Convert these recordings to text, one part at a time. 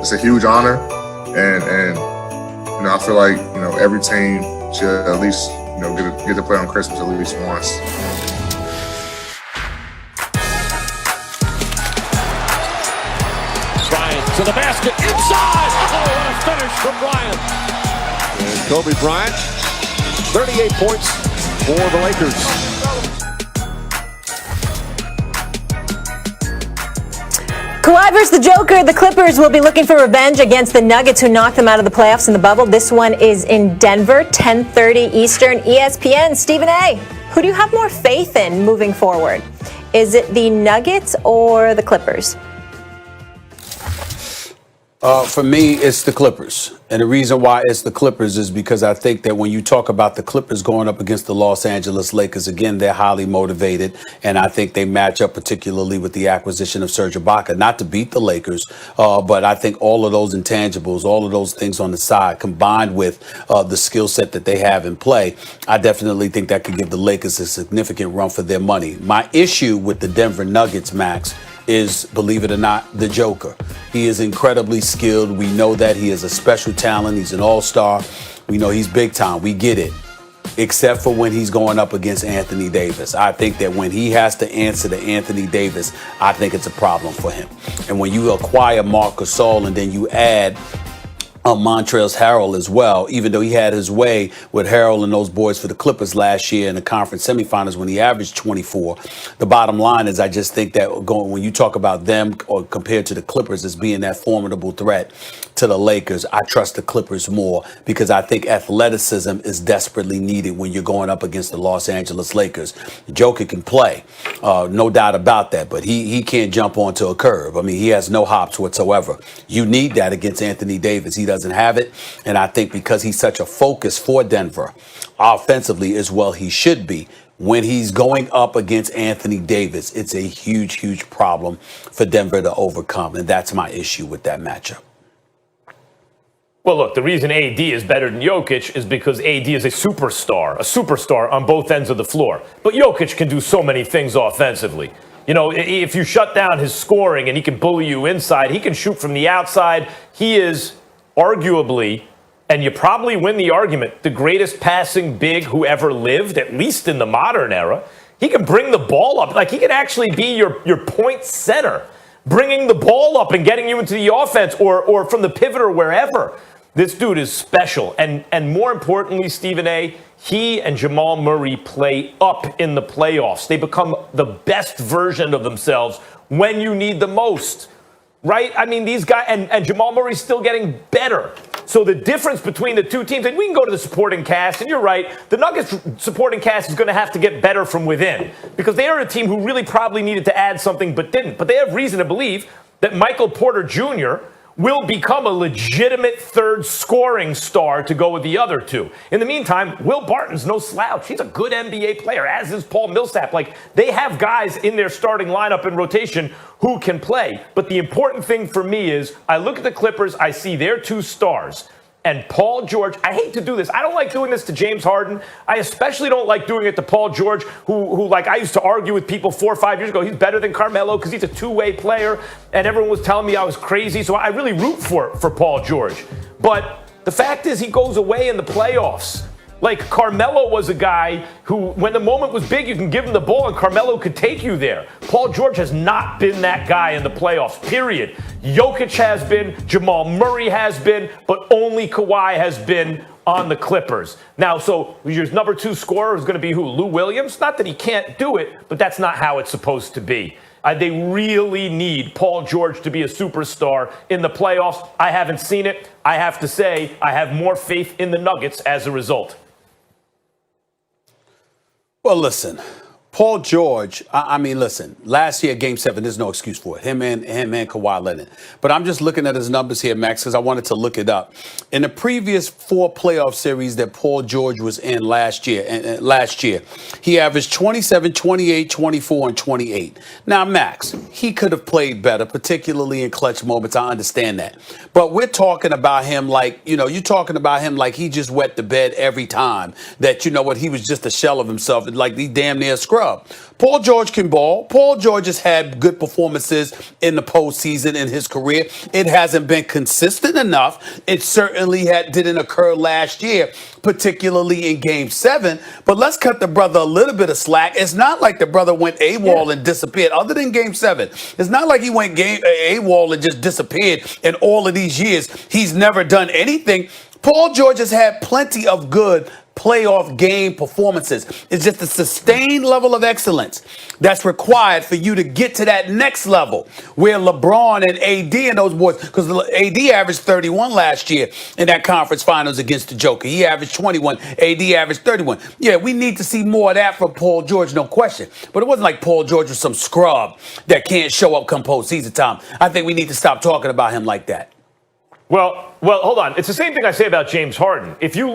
it's a huge honor, and I feel like every team should at least get to play on Christmas at least once. Bryant to the basket inside. Oh, what a finish from Bryant! And Kobe Bryant, 38 points for the Lakers. Kawhi versus the Joker. The Clippers will be looking for revenge against the Nuggets, who knocked them out of the playoffs in the bubble. This one is in Denver, 10:30 Eastern, ESPN. Stephen A., who do you have more faith in moving forward? Is it the Nuggets or the Clippers? For me, it's the Clippers. And the reason why it's the Clippers is because I think that when you talk about the Clippers going up against the Los Angeles Lakers, again, they're highly motivated. And I think they match up particularly with the acquisition of Serge Ibaka, not to beat the Lakers, but I think all of those intangibles, all of those things on the side, combined with the skill set that they have in play, I definitely think that could give the Lakers a significant run for their money. My issue with the Denver Nuggets, Max, is, believe it or not, the Joker. He is incredibly skilled. We know that he is a special talent. He's an all-star. We know he's big time. We get it. Except for when he's going up against Anthony Davis. I think that when he has to answer to Anthony Davis, I think it's a problem for him. And when you acquire Marc Gasol and then you add Montrezl Harrell as well, even though he had his way with Harrell and those boys for the Clippers last year in the conference semifinals when he averaged 24. The bottom line is I just think that when you talk about them or compared to the Clippers as being that formidable threat to the Lakers, I trust the Clippers more because I think athleticism is desperately needed when you're going up against the Los Angeles Lakers. Joker can play, no doubt about that, but he can't jump onto a curve. I mean, he has no hops whatsoever. You need that against Anthony Davis. He doesn't have it. And I think because he's such a focus for Denver offensively as well, he should be. When he's going up against Anthony Davis, it's a huge, huge problem for Denver to overcome. And that's my issue with that matchup. Well, look, the reason AD is better than Jokic is because AD is a superstar on both ends of the floor. But Jokic can do so many things offensively. If you shut down his scoring and he can bully you inside, he can shoot from the outside. He is arguably, and you probably win the argument, the greatest passing big who ever lived, at least in the modern era. He can bring the ball up. Like, he can actually be your point center, bringing the ball up and getting you into the offense or from the pivot or wherever. This dude is special. And more importantly, Stephen A., he and Jamal Murray play up in the playoffs. They become the best version of themselves when you need the most. Right? I mean, these guys, and Jamal Murray's still getting better. So the difference between the two teams, and we can go to the supporting cast, and you're right, the Nuggets supporting cast is going to have to get better from within because they are a team who really probably needed to add something but didn't. But they have reason to believe that Michael Porter Jr. will become a legitimate third scoring star to go with the other two. In the meantime, Will Barton's no slouch. He's a good NBA player, as is Paul Millsap. Like, they have guys in their starting lineup in rotation who can play. But the important thing for me is I look at the Clippers, I see their two stars. And Paul George, I hate to do this. I don't like doing this to James Harden. I especially don't like doing it to Paul George, who like I used to argue with people 4 or 5 years ago. He's better than Carmelo because he's a two-way player. And everyone was telling me I was crazy. So I really root for Paul George. But the fact is he goes away in the playoffs. Like, Carmelo was a guy who, when the moment was big, you can give him the ball and Carmelo could take you there. Paul George has not been that guy in the playoffs, period. Jokic has been, Jamal Murray has been, but only Kawhi has been on the Clippers. Now, so your number two scorer is going to be who? Lou Williams? Not that he can't do it, but that's not how it's supposed to be. They really need Paul George to be a superstar in the playoffs. I haven't seen it. I have to say, I have more faith in the Nuggets as a result. Well, listen, Paul George, I mean, listen, last year, Game 7, there's no excuse for it. Him and Kawhi Leonard. But I'm just looking at his numbers here, Max, because I wanted to look it up. In the previous 4 playoff series that Paul George was in last year, he averaged 27, 28, 24, and 28. Now, Max, he could have played better, particularly in clutch moments. I understand that. But we're talking about him like, you're talking about him like he just wet the bed every time. That, he was just a shell of himself, like he damn near scrub. scrub. Paul George can ball. Paul George has had good performances in the postseason in his career. It hasn't been consistent enough. It certainly didn't occur last year, particularly in Game 7. But let's cut the brother a little bit of slack. It's not like the brother went AWOL and disappeared, other than Game 7. It's not like he went AWOL and just disappeared in all of these years. He's never done anything. Paul George has had plenty of good playoff game performances. It's just a sustained level of excellence that's required for you to get to that next level where LeBron and AD and those boys, because AD averaged 31 last year in that conference finals against the Joker. He averaged 21. AD averaged 31. Yeah, we need to see more of that from Paul George, no question. But it wasn't like Paul George was some scrub that can't show up come postseason time. I think we need to stop talking about him like that. Well, hold on. It's the same thing I say about James Harden. If you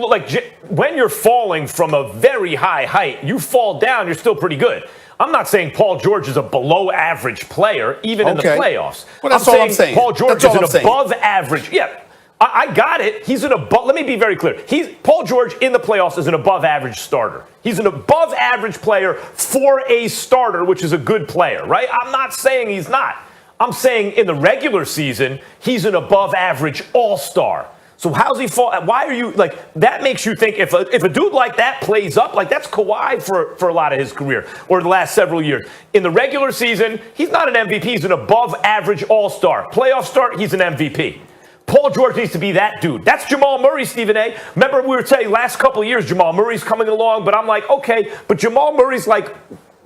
when you're falling from a very high height, you fall down, you're still pretty good. I'm not saying Paul George is a below average player, even in the playoffs. Well, that's all I'm saying. Paul George is an above average. Yeah, I got it. He's an above. Let me be very clear. Paul George in the playoffs is an above average starter. He's an above average player for a starter, which is a good player, right? I'm not saying he's not. I'm saying in the regular season, he's an above average all-star. So how's he fall? Why are you that makes you think if a dude like that plays up, that's Kawhi for a lot of his career or the last several years. In the regular season, he's not an MVP. He's an above average all-star. Playoff start, he's an MVP. Paul George needs to be that dude. That's Jamal Murray, Stephen A. Remember we were saying last couple of years, Jamal Murray's coming along, but I'm like, okay, but Jamal Murray's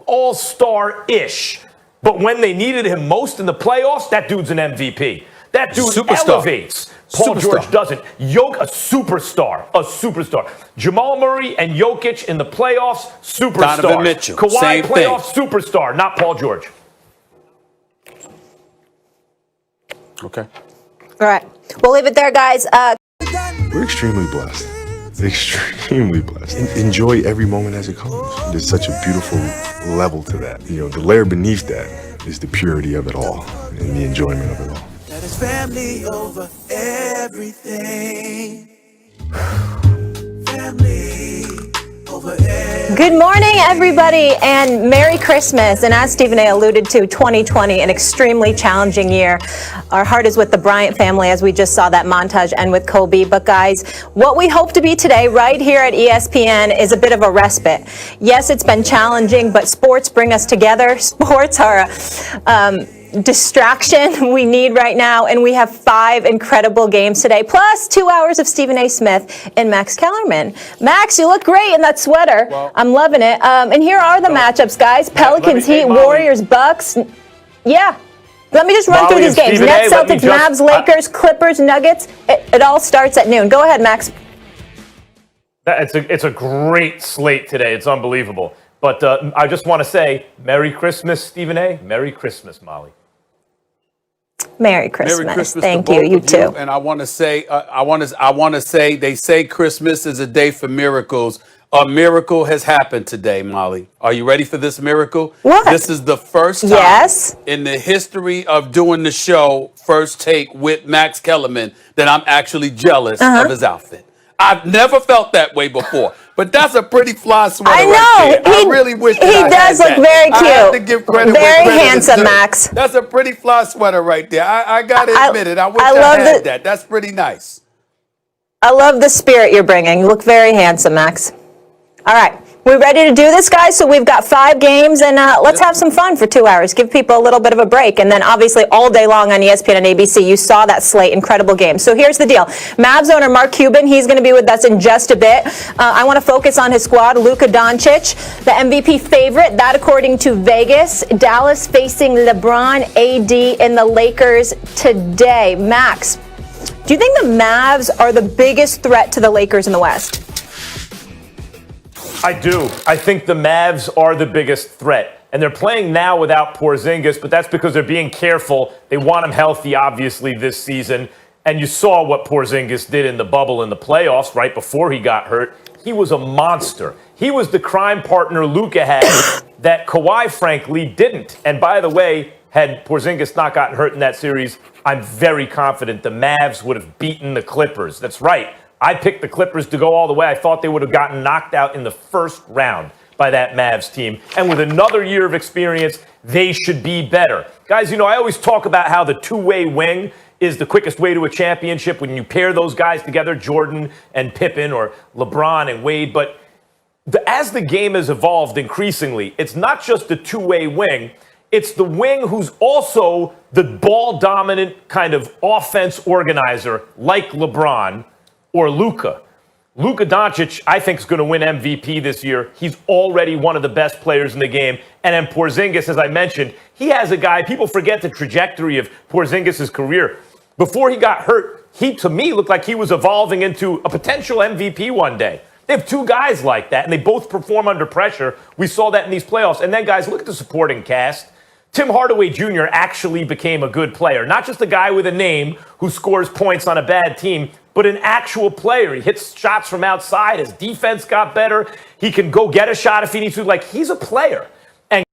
all-star-ish. But when they needed him most in the playoffs, that dude's an MVP. That dude elevates. Paul George doesn't. A superstar. Jamal Murray and Jokic in the playoffs, superstar. Donovan Mitchell, Kawhi, same playoff thing. Superstar, not Paul George. Okay. All right. We'll leave it there, guys. We're extremely blessed. Extremely blessed. Enjoy every moment as it comes. There's such a beautiful level to that. The layer beneath that is the purity of it all and the enjoyment of it all. That is family over everything. Family over everything. Good morning, everybody, and Merry Christmas. And as Stephen A. alluded to, 2020, an extremely challenging year. Our heart is with the Bryant family, as we just saw that montage end with Kobe. But guys, what we hope to be today right here at ESPN is a bit of a respite. Yes, it's been challenging, but sports bring us together. Sports are distraction we need right now, and we have 5 incredible games today, plus 2 hours of Stephen A. Smith and Max Kellerman. Max, you look great in that sweater. Well, I'm loving it. And here are the matchups, guys. Pelicans, Heat, Warriors, Bucks. Yeah. Let me just run through these games. Nets, Celtics, Mavs, Lakers, Clippers, Nuggets. It all starts at noon. Go ahead, Max. It's a great slate today. It's unbelievable. But I just want to say, Merry Christmas, Stephen A. Merry Christmas, Molly. Merry Christmas. Thank you. You too. And I want to say, they say Christmas is a day for miracles. A miracle has happened today, Molly. Are you ready for this miracle? What? This is the first time in the history of doing the show, First Take with Max Kellerman, that I'm actually jealous of his outfit. I've never felt that way before. But that's a pretty fly sweater. I know. Right there. I really wish that he does look very cute. I have to give credit. Very handsome, Max. That's a pretty fly sweater right there. I got to admit it. I wish I had that. That's pretty nice. I love the spirit you're bringing. You look very handsome, Max. All right. We ready to do this, guys? So we've got 5 games, and let's have some fun for 2 hours. Give people a little bit of a break. And then, obviously, all day long on ESPN and ABC, you saw that slate. Incredible game. So here's the deal. Mavs owner Mark Cuban, he's going to be with us in just a bit. I want to focus on his squad. Luka Doncic, the MVP favorite. That, according to Vegas. Dallas facing LeBron, AD, and the Lakers today. Max, do you think the Mavs are the biggest threat to the Lakers in the West? I do. I think the Mavs are the biggest threat. And they're playing now without Porzingis, but that's because they're being careful. They want him healthy, obviously, this season. And you saw what Porzingis did in the bubble in the playoffs right before he got hurt. He was a monster. He was the crime partner Luka had that Kawhi, frankly, didn't. And by the way, had Porzingis not gotten hurt in that series, I'm very confident the Mavs would have beaten the Clippers. That's right. I picked the Clippers to go all the way. I thought they would have gotten knocked out in the first round by that Mavs team. And with another year of experience, they should be better. Guys, you know, I always talk about how the two-way wing is the quickest way to a championship when you pair those guys together, Jordan and Pippen or LeBron and Wade. But as the game has evolved increasingly, it's not just the two-way wing. It's the wing who's also the ball-dominant kind of offense organizer like LeBron or Luka. Luka Doncic, I think, is going to win MVP this year. He's already one of the best players in the game. And then Porzingis, as I mentioned, he has a guy, people forget the trajectory of Porzingis' career. Before he got hurt, he, to me, looked like he was evolving into a potential MVP one day. They have two guys like that, and they both perform under pressure. We saw that in these playoffs. And then, guys, look at the supporting cast. Tim Hardaway Jr. actually became a good player. Not just a guy with a name who scores points on a bad team, but an actual player. He hits shots from outside. His defense got better. He can go get a shot if he needs to. Like, he's a player.